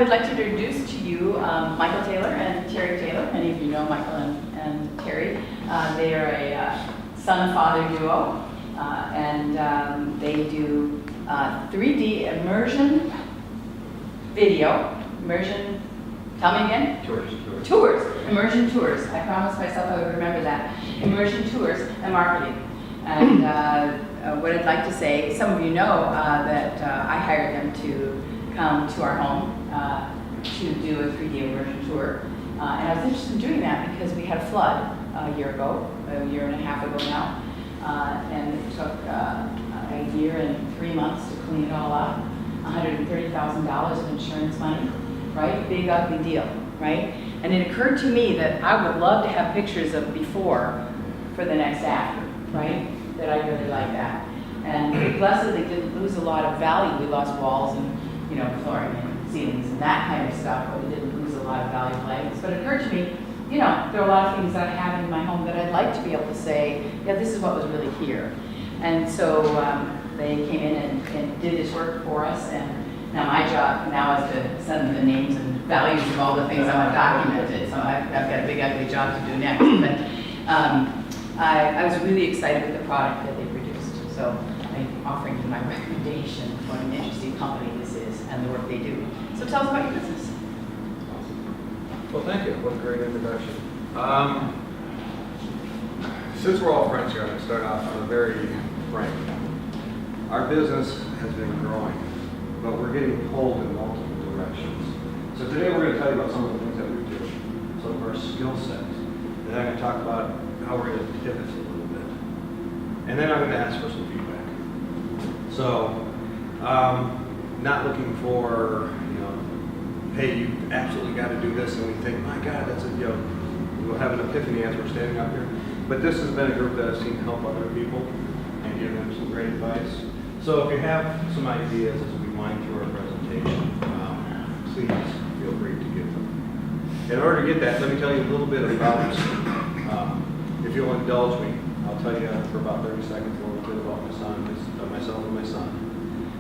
would like to introduce to you Michael Taylor and Terry Taylor. Many of you know Michael and Terry. They are a son-father duo, and they do 3D immersion video. Immersion, tell me again? Tours. Immersion tours. I promised myself I would remember that. Immersion tours and marketing. And what I'd like to say, some of you know that I hired them to come to our home to do a 3D immersion tour. And I was interested in doing that because we had a flood a year and a half ago now. And it took a year and 3 months to clean it all up. $130,000 of insurance money, right? Big ugly deal, right? And it occurred to me that I would love to have pictures of before for the next after, right? That I really like that. And blessedly didn't lose a lot of value. We lost walls and flooring and ceilings and that kind of stuff, but we didn't lose a lot of valuable items. But it occurred to me, there are a lot of things that I have in my home that I'd like to be able to say, yeah, this is what was really here. And so they came in and did this work for us, and now my job now is to send them the names and values of all the things I want documented. So I've got a big ugly job to do next. But I was really excited with the product that they produced. So I'm offering you my recommendation for an interesting company this is and the work they do. So tell us about your business. Well, thank you. What a great introduction. Since we're all friends here, I'm going to start off on a very frank. Our business has been growing, but we're getting pulled in multiple directions. So today we're going to tell you about some of the things that we do, some of our skill sets. Then I'm going to talk about how we're going to pivot a little bit. And then I'm going to ask for some feedback. So, not looking for, hey, you absolutely got to do this, and we think, my God, that's we'll have an epiphany as we're standing up here. But this has been a group that I've seen help other people and give them some great advice. So if you have some ideas as we wind through our presentation, please feel free to give them. In order to get that, let me tell you a little bit about, if you'll indulge me, I'll tell you for about 30 seconds a little bit about myself and my son,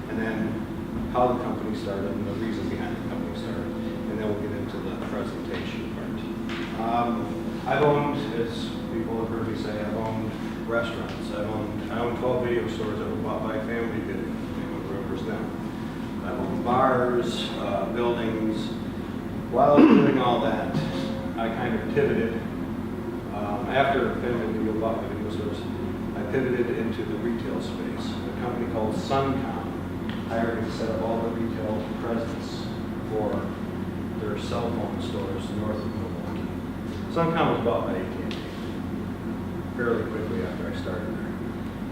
and then how the company started and the reason behind the company started, and then we'll get into the presentation part. I've owned, as people have heard me say, I've owned restaurants. I own 12 video stores that were bought by Family Video. Anyone remembers them? I've owned bars, buildings. While I was doing all that, I kind of pivoted. After Family Video bought my video stores, I pivoted into the retail space. A company called Suncom hired me to set up all the retail presence for their cell phone stores north of Milwaukee. Suncom was bought by AT&T fairly quickly after I started there.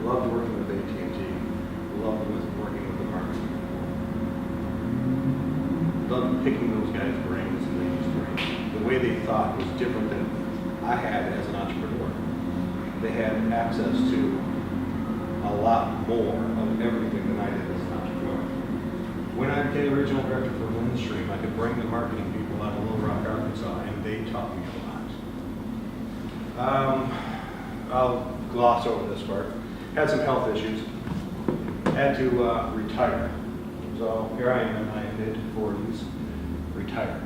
Loved working with AT&T. Loved working with the marketing. Loved picking those guys' brains and ladies' brains. The way they thought was different than I had as an entrepreneur. They had access to a lot more of everything than I did as an entrepreneur. When I became regional director for Windstream, I could bring the marketing people out of Little Rock, Arkansas, and they taught me a lot. I'll gloss over this part. Had some health issues. Had to retire. So here I am in my mid-40s, retired.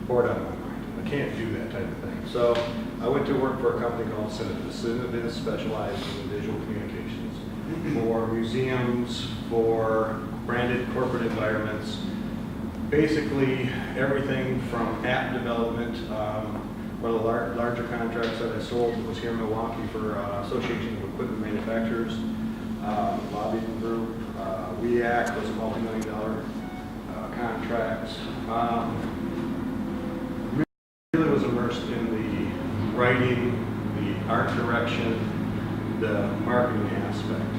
Bored out of my mind. I can't do that type of thing. So I went to work for a company called Cinevis. Cinevis specialized in visual communications for museums, for branded corporate environments, basically everything from app development. One of the larger contracts that I sold was here in Milwaukee for Association of Equipment Manufacturers, lobbying group. WEAC was a multi-million-dollar contract. Really was immersed in the writing, the art direction, the marketing aspect.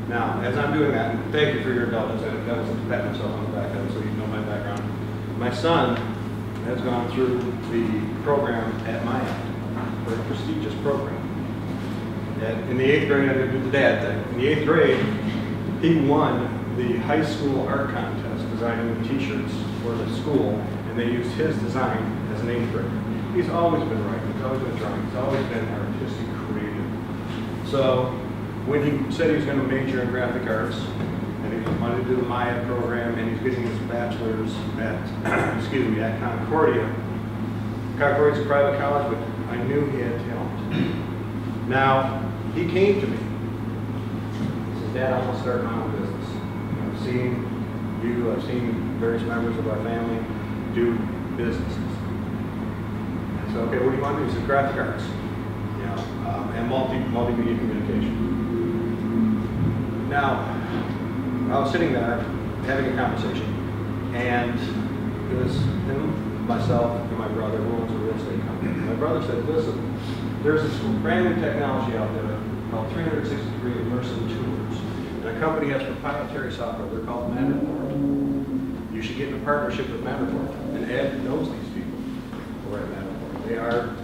Now, as I'm doing that, and thank you for your indulgence, I wasn't to pat myself on the back of it, so you know my background. My son has gone through the program at my end, very prestigious program. And in the 8th grade, I didn't do the dad thing. In the 8th grade, he won the high school art contest, designing the t-shirts for the school, and they used his design as an 8th grader. He's always been writing, he's always been drawing, he's always been artistic, creative. So when he said he was going to major in graphic arts, and he was wanted to do the Maya program, and he's getting his bachelor's at, excuse me, at Concordia. Concordia's a private college, but I knew he had talent. Now, he came to me. He says, Dad, I want to start my own business. I've seen you, I've seen various members of our family do businesses. And so, okay, what do you want to do? He said, graphic arts, and multimedia communication. Now, I was sitting there having a conversation, and it was him, myself, and my brother who owns a real estate company. My brother said, listen, there's this brand new technology out there called 360-degree immersive tours. And a company has proprietary software. They're called Matterport. You should get in a partnership with Matterport. And Ed knows these people over at Matterport.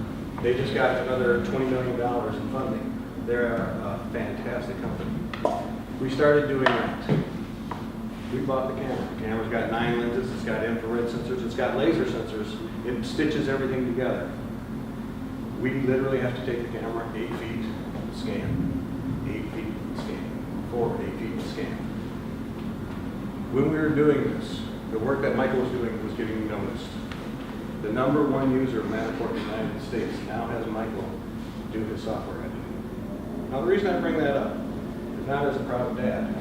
They just got another $20 million in funding. They're a fantastic company. We started doing that. We bought the camera. The camera's got 9 lenses, it's got infrared sensors, it's got laser sensors. It stitches everything together. We literally have to take the camera 8 feet, scan, 8 feet, scan, 8 feet, scan. When we were doing this, the work that Michael was doing was getting noticed. The #1 user of Matterport in the United States now has Michael do his software editing. Now the reason I bring that up is not as a proud dad,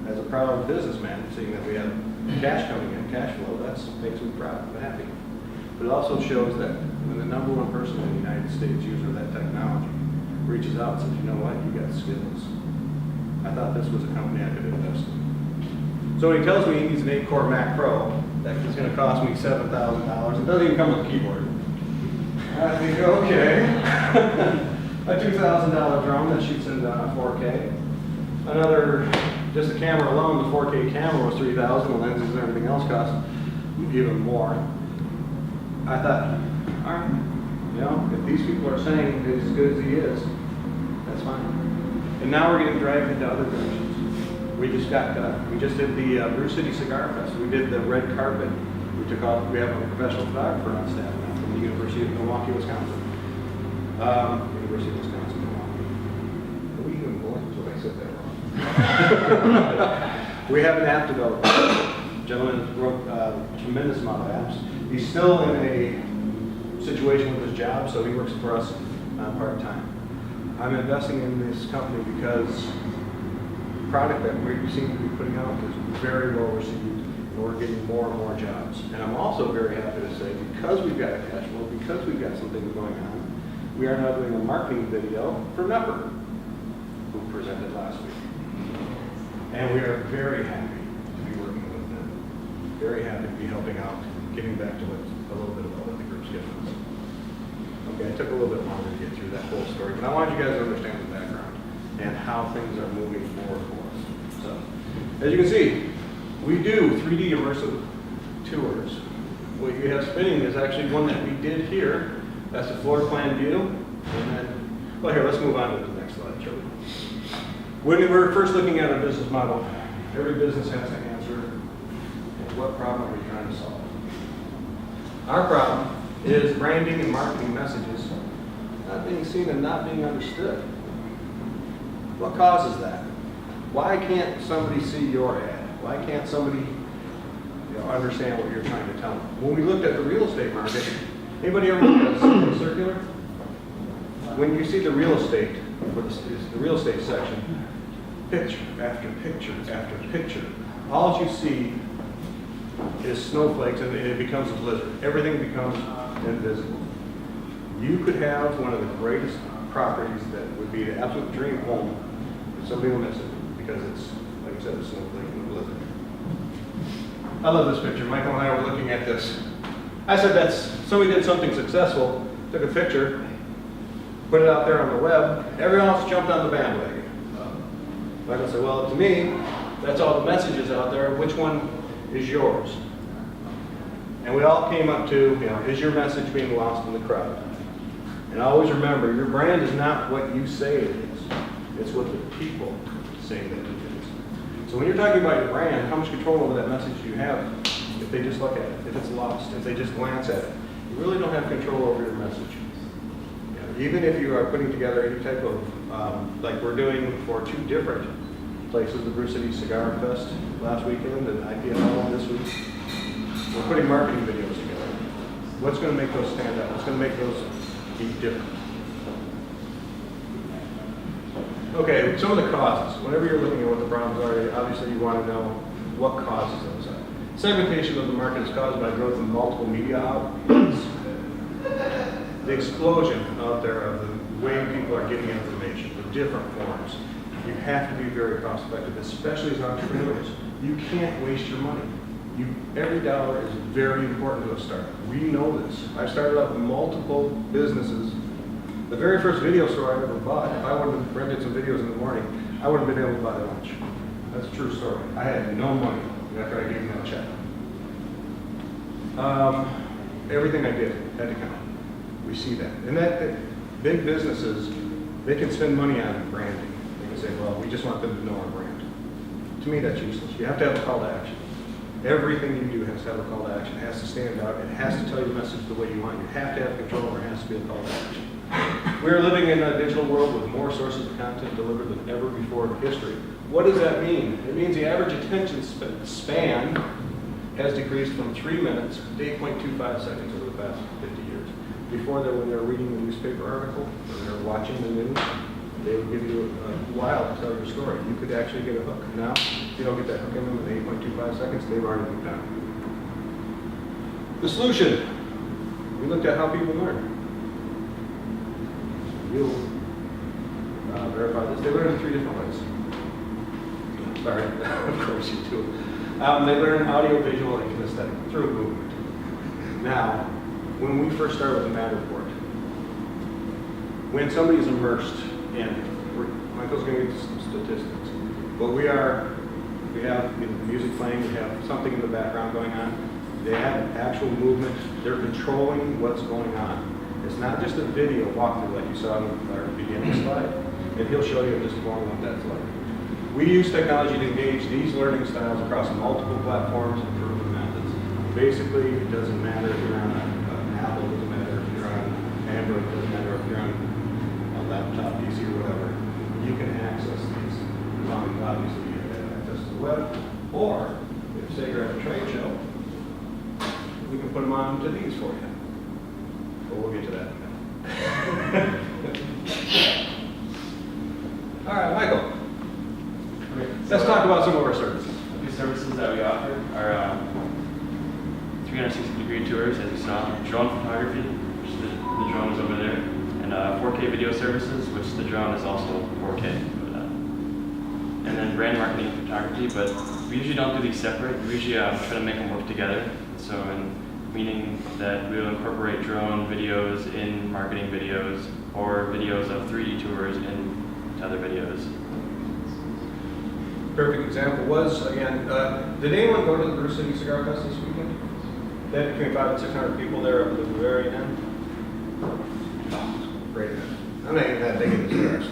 as a proud businessman, seeing that we have cash coming in, cash flow, that makes me proud and happy. But it also shows that when the #1 person in the United States user of that technology reaches out and says, you know what, you got skills. I thought this was a company I could invest in. So when he tells me he needs an 8-core Mac Pro, that is going to cost me $7,000. It doesn't even come with a keyboard. I think, okay. A $2,000 drone that shoots in 4K. Another, just the camera alone, the 4K camera was $3,000. The lenses and everything else cost even more. I thought, all right, if these people are saying he's as good as he is, that's fine. And now we're getting dragged into other directions. We just did the Brew City Cigar Fest. We did the red carpet. We have a professional photographer on staff now from the University of Milwaukee, Wisconsin. University of Wisconsin, Milwaukee. Are we even blinked when I said that wrong? We have an app developer. The gentleman wrote a tremendous amount of apps. He's still in a situation with his job, so he works for us part-time. I'm investing in this company because the product that we seem to be putting out is very well received, and we're getting more and more jobs. And I'm also very happy to say, because we've got a cash flow, because we've got some things going on, we are now doing a marketing video for Nepper, who presented last week. And we are very happy to be working with them. Very happy to be helping out, getting back to a little bit about what the group's giving us. Okay, it took a little bit longer to get through that whole story, but I want you guys to understand the background and how things are moving forward for us. So, as you can see, we do 3D immersive tours. What you have spinning is actually one that we did here. That's a floor plan view. And then, well, here, let's move on to the next slide, shall we? When we were first looking at a business model, every business has to answer, what problem are we trying to solve? Our problem is branding and marketing messages not being seen and not being understood. What causes that? Why can't somebody see your ad? Why can't somebody understand what you're trying to tell them? When we looked at the real estate market, anybody ever look at something circular? When you see the real estate, for the real estate section, picture after picture after picture, all you see is snowflakes, and it becomes a blizzard. Everything becomes invisible. You could have one of the greatest properties that would be the absolute dream home, but somebody will miss it because it's, like I said, a snowflake and a blizzard. I love this picture. Michael and I were looking at this. I said somebody did something successful, took a picture, put it out there on the web. Everyone else jumped on the bandwagon. Michael said, well, to me, that's all the messages out there. Which one is yours? And we all came up to, is your message being lost in the crowd? And always remember, your brand is not what you say it is. It's what the people say that it is. So when you're talking about your brand, how much control over that message do you have if they just look at it, if it's lost, if they just glance at it? You really don't have control over your message. Even if you are putting together any type of, like we're doing for 2 different places, the Brew City Cigar Fest last weekend and IPFL this week. We're putting marketing videos together. What's going to make those stand out? What's going to make those be different? Okay, some of the causes. Whenever you're looking at what the problems are, obviously you want to know what causes those are. Segmentation of the market is caused by growth in multiple media outlets. The explosion out there of the way people are getting information, the different forms. You have to be very cost effective, especially as entrepreneurs. You can't waste your money. Every dollar is very important to a startup. We know this. I've started up multiple businesses. The very first video store I ever bought, if I wouldn't have rented some videos in the morning, I wouldn't have been able to buy lunch. That's a true story. I had no money after I gave them that check. Everything I did had to count. We see that. And that big businesses, they can spend money on branding. They can say, well, we just want them to know our brand. To me, that's useless. You have to have a call to action. Everything you do has to have a call to action. It has to stand out. It has to tell you the message the way you want. You have to have control. There has to be a call to action. We are living in a digital world with more sources of content delivered than ever before in history. What does that mean? It means the average attention span has decreased from 3 minutes to 8.25 seconds over the past 50 years. Before that, when they were reading the newspaper article, or they were watching the news, they would give you a while to tell your story. You could actually get a hook. Now, if you don't get that hook in them in 8.25 seconds, they've already moved on. The solution. We looked at how people learn. You'll verify this. They learn in 3 different ways. Sorry, of course you do. They learn audio, visual, and kinesthetic through movement. Now, when we first started with the Matterport, when somebody is immersed in, Michael's going to get some statistics, but we have music playing, we have something in the background going on. They have actual movement. They're controlling what's going on. It's not just a video walkthrough like you saw on our beginning slide, and he'll show you in just a moment what that's like. We use technology to engage these learning styles across multiple platforms and proven methods. Basically, it doesn't matter if you're on an Apple, it doesn't matter if you're on Android, it doesn't matter if you're on a laptop, PC, or whatever. You can access these. Obviously, you have access to the web, or if say you're at a trade show, we can put them on to these for you. But we'll get to that in a minute. All right, Michael. Okay, Let's talk about some of our services. The services that we offer are 360-degree tours, as you saw, drone photography, which the drone is over there, and 4K video services, which the drone is also 4K. And then brand marketing and photography, but we usually don't do these separate. We usually try to make them work together. So, meaning that we'll incorporate drone videos in marketing videos, or videos of 3D tours in other videos. Perfect example was, again, did anyone go to the Brew City Cigar Fest this weekend? They had between 500 and 600 people there up at the very end. Oh, great event. I'm not even that big into cigars.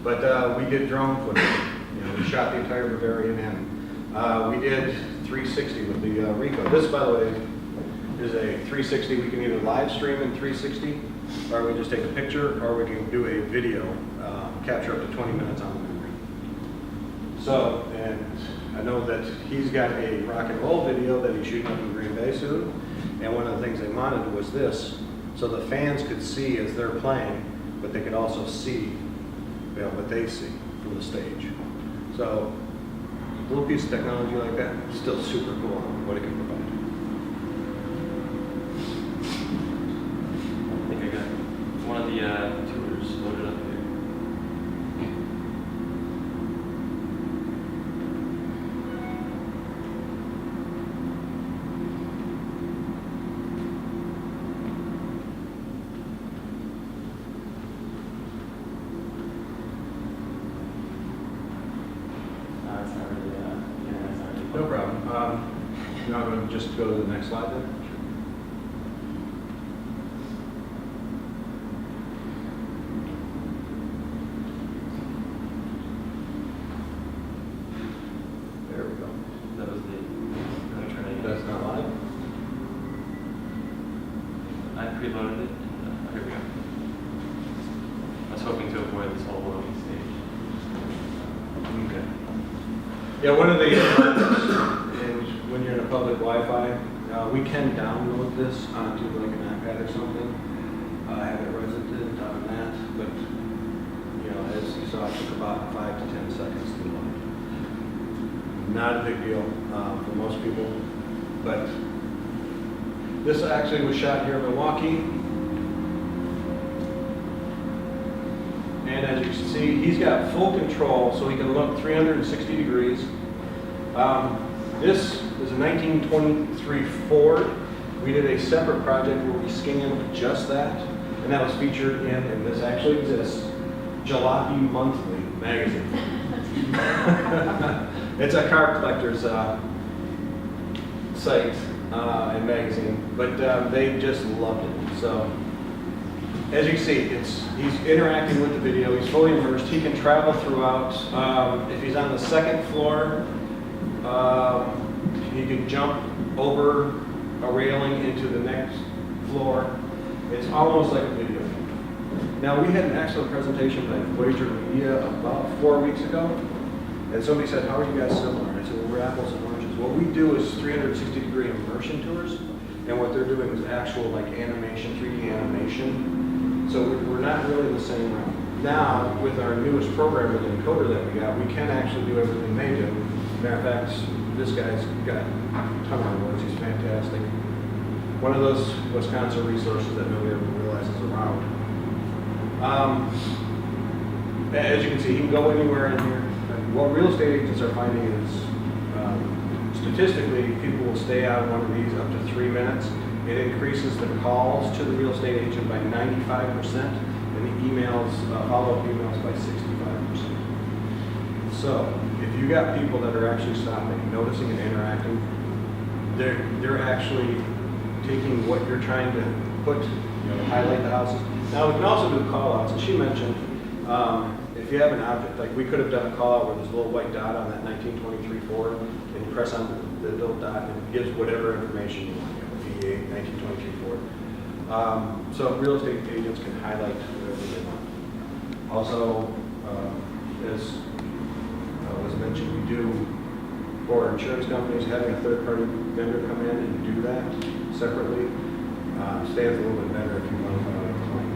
But we did drone footage. We shot the entire Bavarian in. We did 360 with the Rico. This, by the way, is a 360. We can either live stream in 360, or we just take a picture, or we can do a video, capture up to 20 minutes on the memory. So, and I know that he's got a rock and roll video that he's shooting up in Green Bay soon, and one of the things they wanted was this, so the fans could see as they're playing, but they could also see what they see from the stage. So, a little piece of technology like that, still super cool what it can provide. I think I got one of the tours loaded up here. It's not really, yeah, it's not really No problem. Now I'm going to just go to the next slide then. There we go. That was the That's not live? I preloaded it. And, here we go. I was hoping to avoid this whole loading stage. Okay. Yeah, one of the and when you're in a public Wi-Fi, we can download this onto like an iPad or something. Have it resident on that, but you know, as you saw, it took about 5 to 10 seconds to load. Not a big deal for most people, but this actually was shot here in Milwaukee. And as you can see, he's got full control, so he can look 360 degrees. This is a 1923 Ford. We did a separate project where we scanned just that, and that was featured in, and this actually exists, Jalopy Monthly magazine. It's a car collector's site and magazine, but they just loved it. So, as you can see, he's interacting with the video. He's fully immersed. He can travel throughout. If he's on the second floor, he can jump over a railing into the next floor. It's almost like a video. Now, we had an excellent presentation by Voyager Media about 4 weeks ago, and somebody said, "How are you guys similar?" I said, "Well, we're apples and oranges." What we do is 360-degree immersion tours, and what they're doing is actual like animation, 3D animation. So we're not really in the same realm. Now, with our newest program with the encoder that we got, we can actually do everything they do. Matter of fact, this guy's got a ton of awards. He's fantastic. One of those Wisconsin resources that nobody ever realizes around. As you can see, he can go anywhere in here. What real estate agents are finding is, statistically, people will stay on one of these up to 3 minutes. It increases the calls to the real estate agent by 95%, and the emails, follow-up emails by 65%. So, if you got people that are actually stopping, noticing and interacting, they're actually taking what you're trying to put, highlight the houses. Now, we can also do call-outs, and she mentioned, if you have an object, like we could have done a call-out where there's a little white dot on that 1923 Ford, and you press on the little dot, and it gives whatever information you want. V8, 1923 Ford. So real estate agents can highlight whatever they want. Also, as was mentioned, we do, for insurance companies, having a third-party vendor come in and do that separately stands a little bit better if you want to file a claim.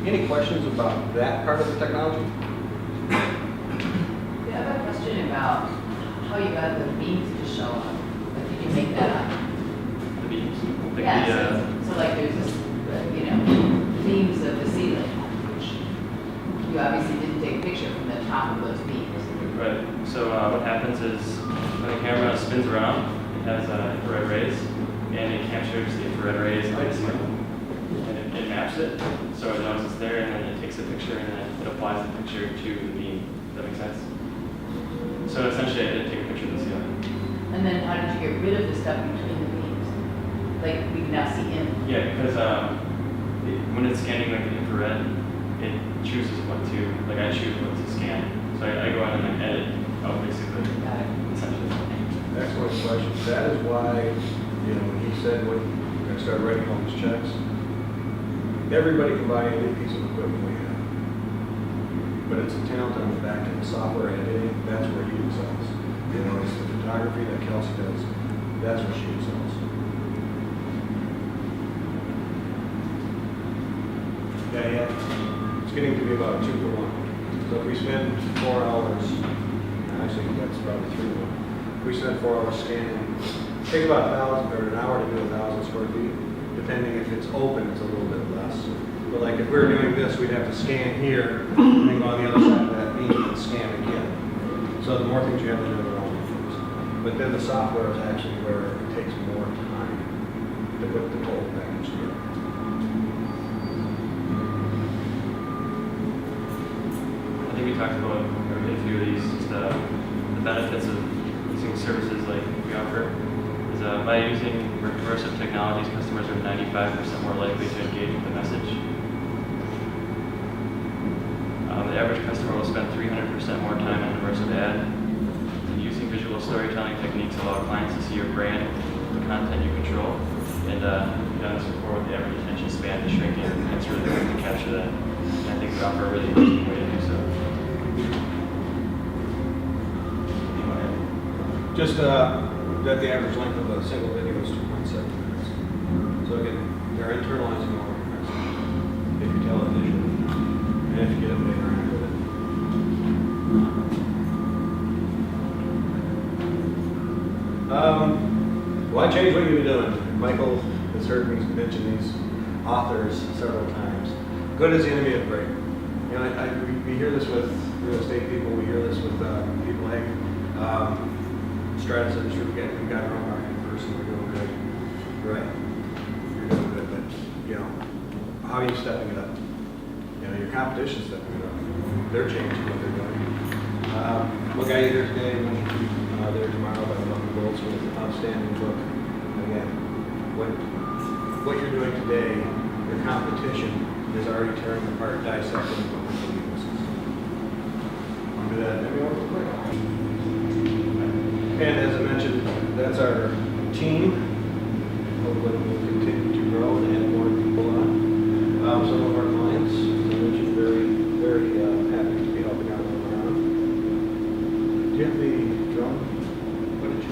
Any questions about that part of the technology? Yeah, I have a question about how you got the beams to show up. Like, did you make that up? The beams. Like Yeah, so like there's this, beams of the ceiling, which you obviously didn't take a picture from the top of those beams. Right. So what happens is when the camera spins around, it has infrared rays, and it captures the infrared rays on the ceiling, and it maps it, so it knows it's there, and then it takes a picture, and then it applies the picture to the beam. Does that make sense? So essentially, I did take a picture of the ceiling. And then how did you get rid of the stuff between the beams? Like we can now see in. Yeah, because when it's scanning like the infrared, it chooses what to, like I choose what to scan. So I go in and I edit, basically, Got it. essentially. Excellent question. That is why, when he said when we're going to start writing all these checks, everybody can buy any piece of equipment we have. But it's a talent on the back end, software editing, that's where he excels. It's the photography that Kelsey does, that's where she excels. Yeah. It's getting to be about 2 to 1. So if we spend 4 hours, actually that's probably 3 to 1. If we spend 4 hours scanning, it takes about 1,000 or an hour to do 1,000 square feet. Depending if it's open, it's a little bit less. But like if we were doing this, we'd have to scan here, and then go on the other side of that beam and scan again. So the more things you have to do, the more things. But then the software is actually where it takes more time to put the whole package together. I think we talked about a few of these, just the benefits of using services like we offer. Is by using immersive technologies, customers are 95% more likely to engage with the message. The average customer will spend 300% more time on an immersive ad. And using visual storytelling techniques allow clients to see your brand, the content you control, and we've done this before with the average attention span is shrinking. It's really hard to capture that. And I think we offer a really interesting way to do so. Just that the average length of a single video is 2.7 minutes. So again, they're internalizing more if you television and if you get a big around with it. Why change what you've been doing? Michael has heard me mention these authors several times. Good is the enemy of great. You know, we hear this with real estate people. We hear this with people like Stratus Industry. We got our own marketing person. We're doing good. Right. You're doing good, but you know, how are you stepping it up? You know, your competition's stepping it up. They're changing what they're doing. Look, I either today and there tomorrow by Milwaukee with an outstanding book. Again, what you're doing today, your competition is already tearing apart, dissecting what we're doing. Want to do that maybe real quick? And as I mentioned, that's our team. Hopefully we'll continue to grow and add more people on. Some of our clients, as I mentioned, very happy to be helping out them around. Do you have the drone footage?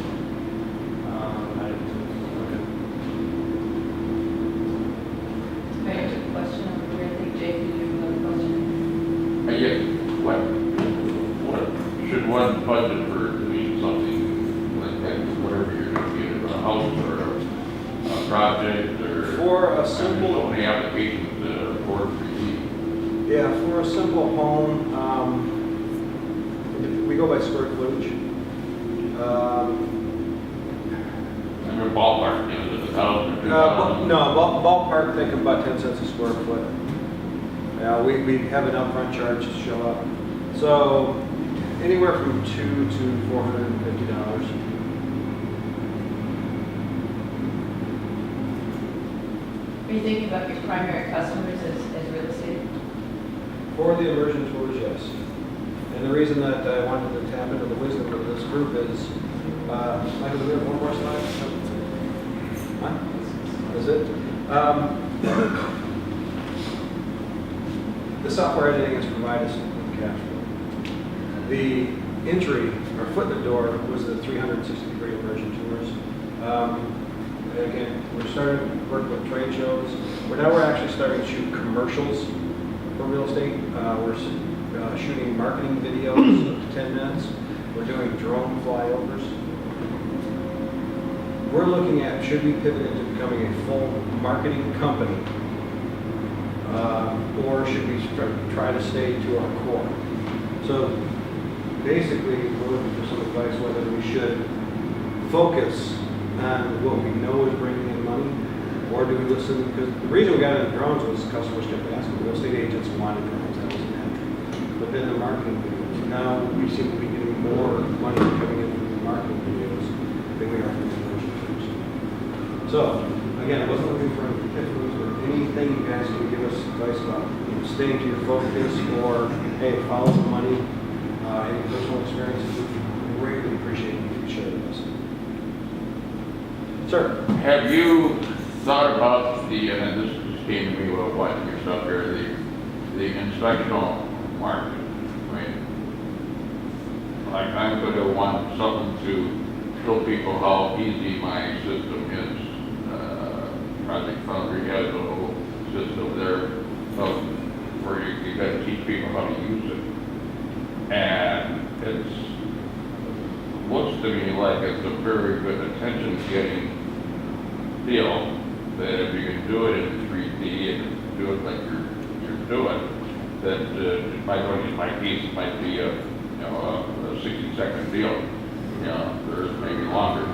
Mayor, just a question over here. I think Jake, you have another question. Yeah, what should one budget for doing something like that, whatever you're doing, either a house or a project or For a simple, so many applications for receive. yeah, for a simple home, we go by square footage. I mean, ballpark, you know, there's 1,000 or 2,000. No, ballpark, think about 10 cents a square foot. Yeah, we have an upfront charge to show up. So anywhere from $200 to $450. Are you thinking about your primary customers as real estate? For the immersion tours, yes. And the reason that I wanted to tap into the wisdom of this group is, Michael, do we have one more slide? Huh? Is it? The software editing has provided us with cash flow. The entry, or foot in the door, was the 360-degree immersion tours. Again, we're starting to work with trade shows. We're actually starting to shoot commercials for real estate. We're shooting marketing videos up to 10 minutes. We're doing drone flyovers. We're looking at, should we pivot into becoming a full marketing company? Or should we try to stay to our core? So basically, we're looking for some advice whether we should focus on what we know is bringing in money, or do we listen? Because the reason we got into drones was customers kept asking. Real estate agents wanted drones, that was an entry. But then the marketing videos. Now we seem to be getting more money coming in from the marketing videos than we are from the commercial tours. So again, I wasn't looking for epiphanies or anything you guys can give us advice about. Staying to your focus, or hey, follow the money. Any personal experiences, we greatly appreciate if you share with us. Sir. Have you thought about the, and this just came to me while watching your stuff here, the inspectional market? I mean, like I'm going to want something to show people how easy my system is. Project Foundry has a whole system there where you got to teach people how to use it. And looks to me like it's a very good attention-getting deal, that if you can do it in 3D and do it like you're doing, that in my case, it might be a 60-second deal. You know, there's maybe longer.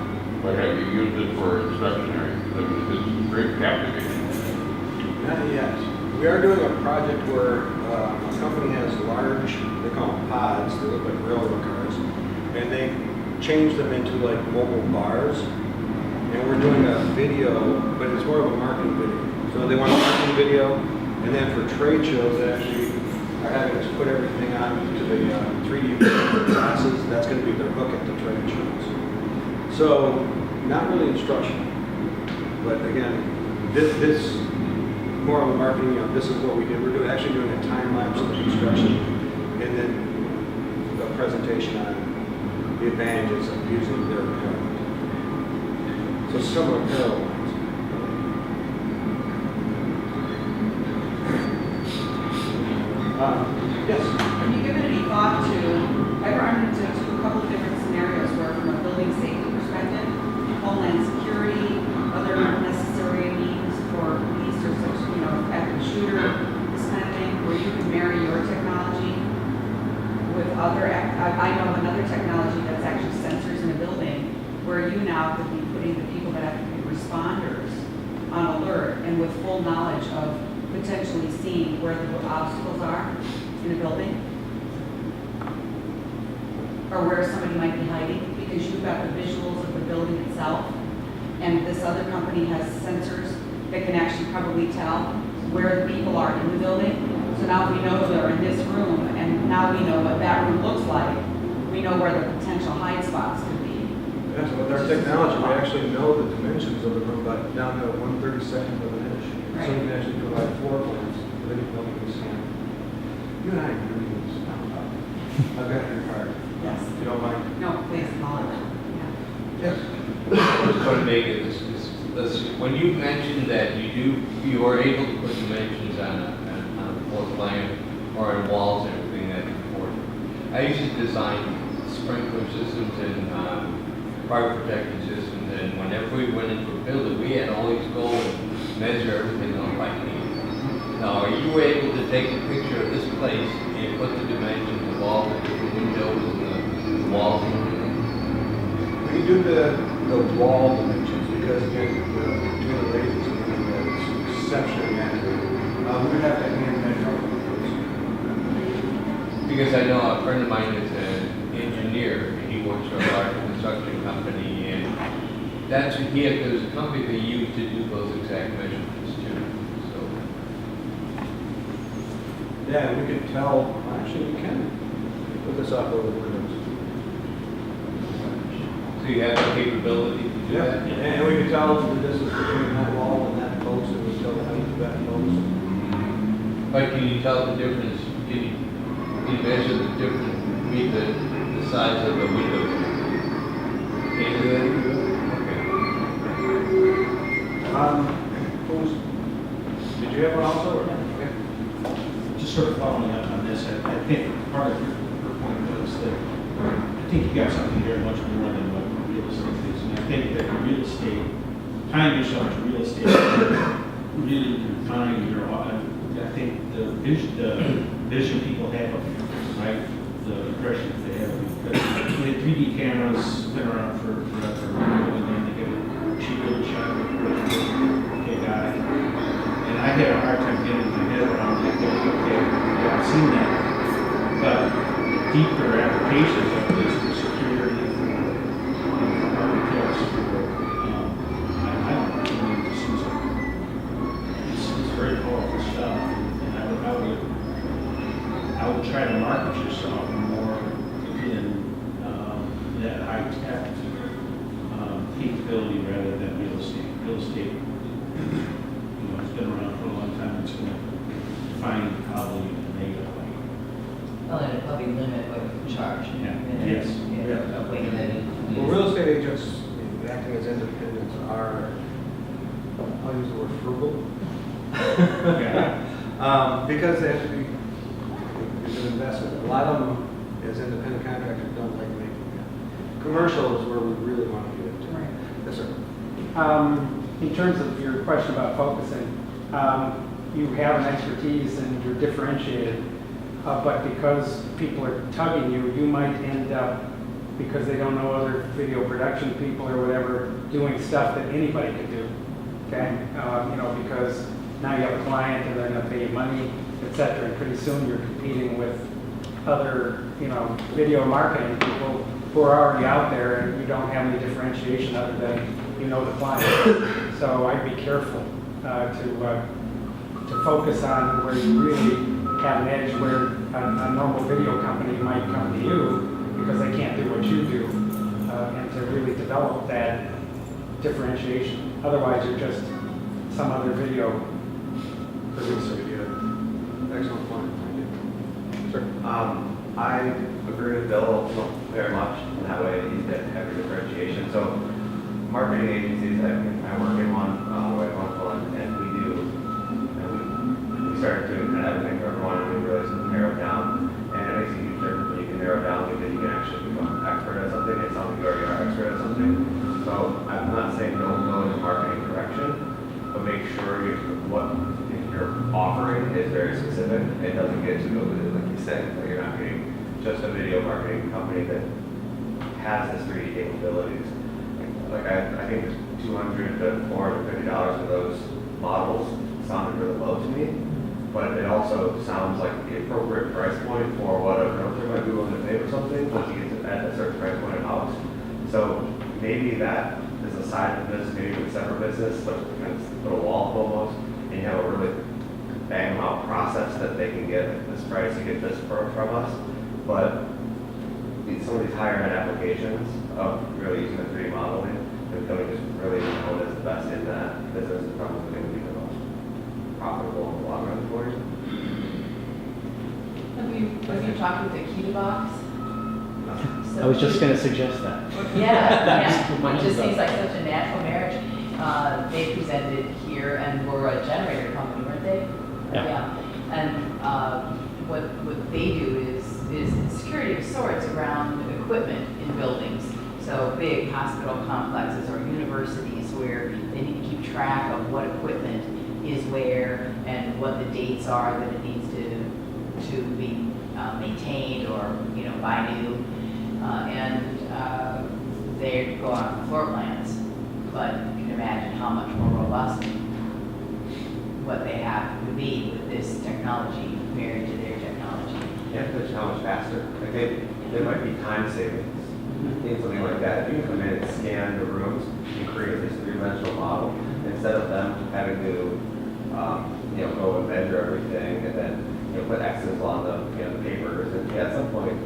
But have you used it for instructionary? I mean, it's very captivating. Not yet. We are doing a project where a company has large, they call them pods, they look like railroad cars, and they change them into like mobile bars. And we're doing a video, but it's more of a marketing video. So they want a marketing video, and then for trade shows, they actually are having us put everything onto the 3D glasses. That's going to be their hook at the trade shows. So, not really instruction, but again, this more of a marketing, this is what we did. We're actually doing a time lapse of the construction and then a presentation on the advantages of using their product. So similar parallels. Yes? Have you given any thought to, I've run into a couple of different scenarios where from a building safety perspective, homeland security, other necessary means for police or such, active shooter, this kind of thing, where you can marry your technology with other, I know of another technology that's actually sensors in a building where you now could be putting the people that have to be responders on alert and with full knowledge of potentially seeing where the obstacles are in a building, or where somebody might be hiding, because you've got the visuals of the building itself, and this other company has sensors that can actually probably tell where the people are in the building. So now we know they're in this room, and now we know what that room looks like. We know where the potential hide spots could be. Yes, with our technology, we actually know the dimensions of the room, but down to 1/32 of an inch. So we can actually provide floor plans for any building we scan. You and I are doing this. I've got your card. Yes. If you don't mind. No, please, Molly. Yeah. Yes. I was going to make it, when you mentioned that you are able to put dimensions on a floor plan or on walls and everything, that's important. I used to design sprinkler systems and fire protection systems, and whenever we went into a building, we had always go and measure everything on by hand. Now, are you able to take a picture of this place and put the dimensions of all the different windows and the walls? We do the wall dimensions because again, between the ladies and it's exceptionally accurate. We would have to hand measure all of those. Because I know a friend of mine is an engineer, and he works for a large construction company, and there's a company they use to do those exact measurements too, so. Yeah, we can tell, actually we can put this up over the windows. So you have the capability to do Yeah, that? and we can tell the distance between that wall and that post, and we can tell the height of that post. But can you tell the difference, can you measure the difference between the size of the windows? Can you do that? Did you have one also? Or? Okay. Just sort of following up on this, I think part of your point was that I think you got something here much more than what real estate is. And I think that real estate, tying yourself to real estate, really confine your, I think the vision people have of you, right? The impression that they have of you. Because 3D cameras been around for forever. And then they get a cheap little shot of okay, got it. And I had a hard time getting my head around it. Okay, yeah, I've seen that. But deeper applications of this for security, for architects, I don't know, this is very powerful stuff. And I would try to market yourself more in that high tech capability rather than real estate. Real estate, it's been around for a long time. It's going to find probably a negative way. Well, and it'd probably limit what you can charge. Yeah. Yes. Yeah, a way that Well, real estate agents acting as independents are, I'll use the word frugal. Yeah. Because they have to be, it's an investment. A lot of them, as independent contractors, don't like making it. Commercial is where we really want to get into. Right. Yes, sir. In terms of your question about focusing, you have an expertise and you're differentiated, but because people are tugging you, you might end up, because they don't know other video production people or whatever, doing stuff that anybody could do. Okay, because now you have a client and they're going to pay you money, etc. And pretty soon you're competing with other, video marketing people who are already out there, and you don't have any differentiation other than the client. So I'd be careful to focus on where you really have an edge, where a normal video company might come to you because they can't do what you do, and to really develop that differentiation. Otherwise, you're just some other video producer. Yeah. Excellent point. Thank you. Sir. I agree with Bill very much in that way, that you need to have your differentiation. So marketing agencies, I work in one, like one, and we do, we started doing kind of everything for everyone, and we really narrow it down. And it makes a huge difference when you can narrow it down because you can actually become an expert at something. It sounds like you already are expert at something. So I'm not saying don't go in the marketing direction, but make sure what you're offering is very specific. It doesn't get too overly, like you said, that you're not getting just a video marketing company that has this 3D capabilities. Like I think $200 to $450 for those models sounded really low to me, but it also sounds like the appropriate price point for what a realtor might be willing to pay for something once you get to at a certain price point in house. So maybe that is a side business, maybe it's a separate business, but kind of put a wall almost, and you have a really bang them out process that they can get at this price, you get this from us. But some of these higher end applications of really using the 3D modeling and becoming just really known as the best in that business is probably going to be the most profitable in the long run for you. Have you talked with the Kita box? I was just going to suggest that. Yeah. It just seems like such a natural marriage. They presented here and were a generator company, weren't they? Yeah. And what they do is security of sorts around equipment in buildings. So big hospital complexes or universities where they need to keep track of what equipment is where and what the dates are that it needs to be maintained or buy new. They go on floor plans, but you can imagine how much more robust what they have to be with this technology married to their technology. Yeah, but how much faster? Like there might be time savings in something like that. If you can come in and scan the rooms and create this three-dimensional model, instead of them having to go and measure everything and then put X's on the papers, and at some point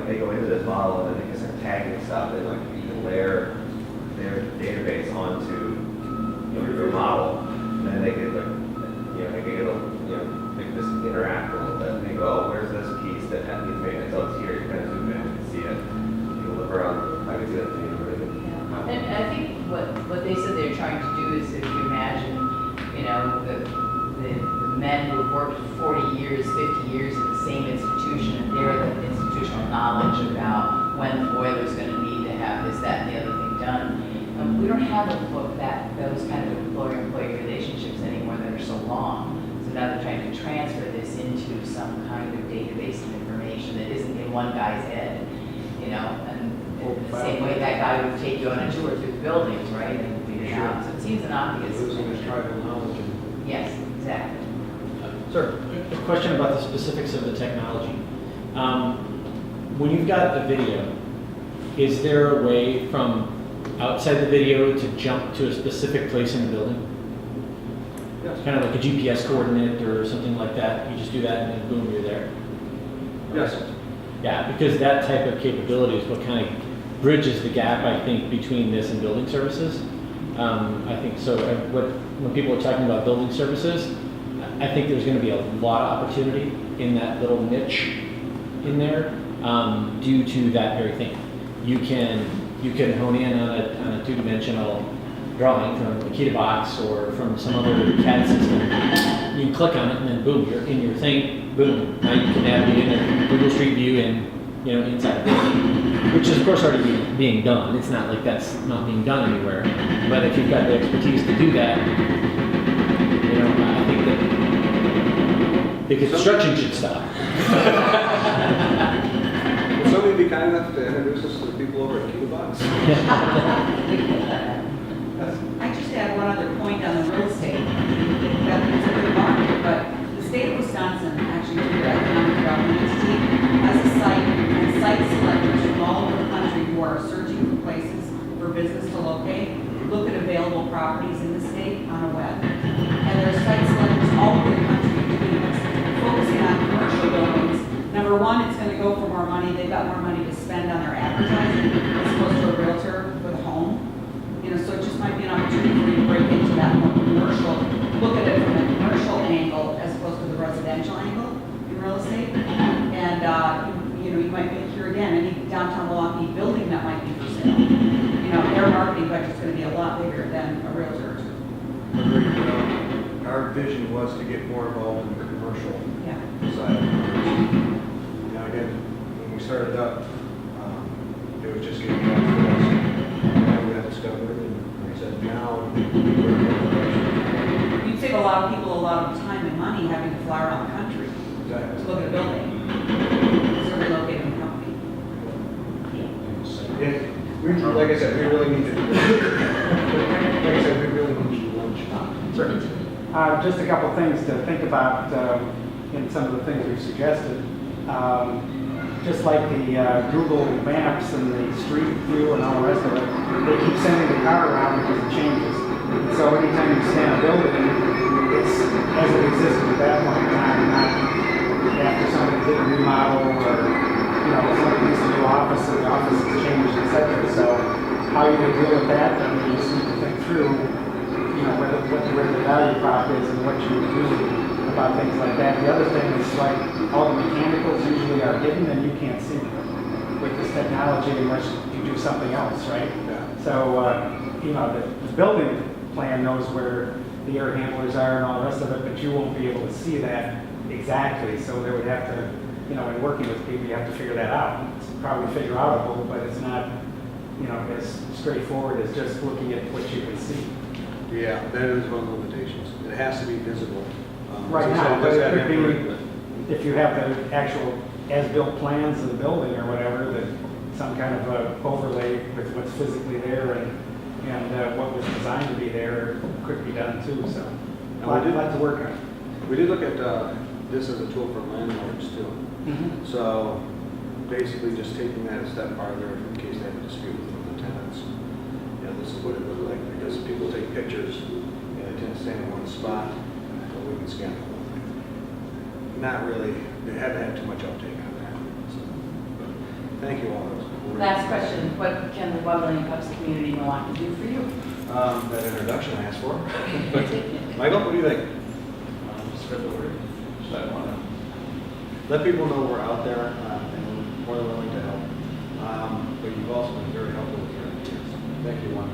they go into this model and then they can start tagging stuff and like you can layer their database onto your model, and then they can make this interact a little bit. And they go, oh, where's this piece that needs maintenance? Oh, it's here. You kind of zoom in and see it. You can look around. I can see that to you really. Yeah. And I think what they said they're trying to do is if you imagine, the men who have worked 40 years, 50 years in the same institution, and they're the institutional knowledge about when the boiler's going to need to have this, that, and the other thing done. We don't have those kind of employer-employee relationships anymore that are so long. So now they're trying to transfer this into some kind of database of information that isn't in one guy's head, and in the same way that guy would take you on a tour through the buildings, right, and figure it out. So it seems an obvious. Losing his tribal knowledge. Yes, exactly. Sir, a question about the specifics of the technology. When you've got a video, is there a way from outside the video to jump to a specific place in the building? Yes. Kind of like a GPS coordinate or something like that. You just do that and then boom, you're there. Yes. Yeah, because that type of capability is what kind of bridges the gap, I think, between this and building services. I think so. When people are talking about building services, I think there's going to be a lot of opportunity in that little niche in there due to that very thing. You can hone in on a two-dimensional drawing from a Kita box or from some other CAD system. You can click on it and then boom, you're in your thing. Boom. Now you can navigate in a Google Street View and inside the building, which is of course already being done. It's not like that's not being done anywhere. But if you've got the expertise to do that, I think that the construction should stop. Would somebody be kind enough to introduce us to the people over at Kita Box? I just add one other point on the real estate. That is a good market, but the state of Wisconsin, actually through their economic development entity, has a site and site selectors from all over the country who are searching for places for business to locate. Look at available properties in the state on a web. And there are site selectors all over the country doing this, focusing on commercial buildings. Number one, it's going to go for more money. They've got more money to spend on their advertising as opposed to a realtor with a home. So it just might be an opportunity for you to break into that more commercial, look at it from a commercial angle as opposed to the residential angle in real estate. And Our vision was to get more involved in the commercial Yeah. side. Now again, when we started up, it was just getting back to us. And we got discovered, and like I said, now we're You'd save a lot of people a lot of time and money having to fly around the country to exactly. look at a building. Because they're relocating the company. Yeah, we, like I said, we really need to do like I said, we really need to do lunch. Certainly. Just a couple things to think about in some of the things we've suggested. Just like the Google Maps and the street view and all the rest of it, they keep sending the car around because it changes. And so anytime you scan a building, it's as it existed at that point in time, not after somebody did a remodel or, somebody needs a new office and the office has changed, et cetera. So how you gonna deal with that, I mean, you just need to think through, where the value prop is and what you would do about things like that. The other thing is like all the mechanicals usually are hidden and you can't see them with this technology unless you do something else, right? Yeah. So, the building plan knows where the air handlers are and all the rest of it, but you won't be able to see that exactly. So they would have to, in working with people, you have to figure that out. It's probably figure outable, but it's not, as straightforward as just looking at what you can see. Yeah, that is one of the limitations. It has to be visible. Right So now, but does it have could input, be, if you have the actual as-built plans of the building or whatever, that some kind of a overlay with what's physically there and what was designed to be there could be done too, so. And Lot to work on. We did look at this as a tool for landlords too. Mhm. So basically just taking that a step farther in case they have a dispute with the tenants. This is what it looked like because people take pictures and they tend to stay in one spot, so we can scan the whole thing. Not really, they haven't had too much uptake on that. So, but thank you all. Last question, what can the Bubbling Cups community in Milwaukee do for you? That introduction I asked for. Michael, what do you think? Just spread the word. Just that one. Let people know we're out there and we're more than willing to help. But you've also been very helpful with your ideas. Thank you, one.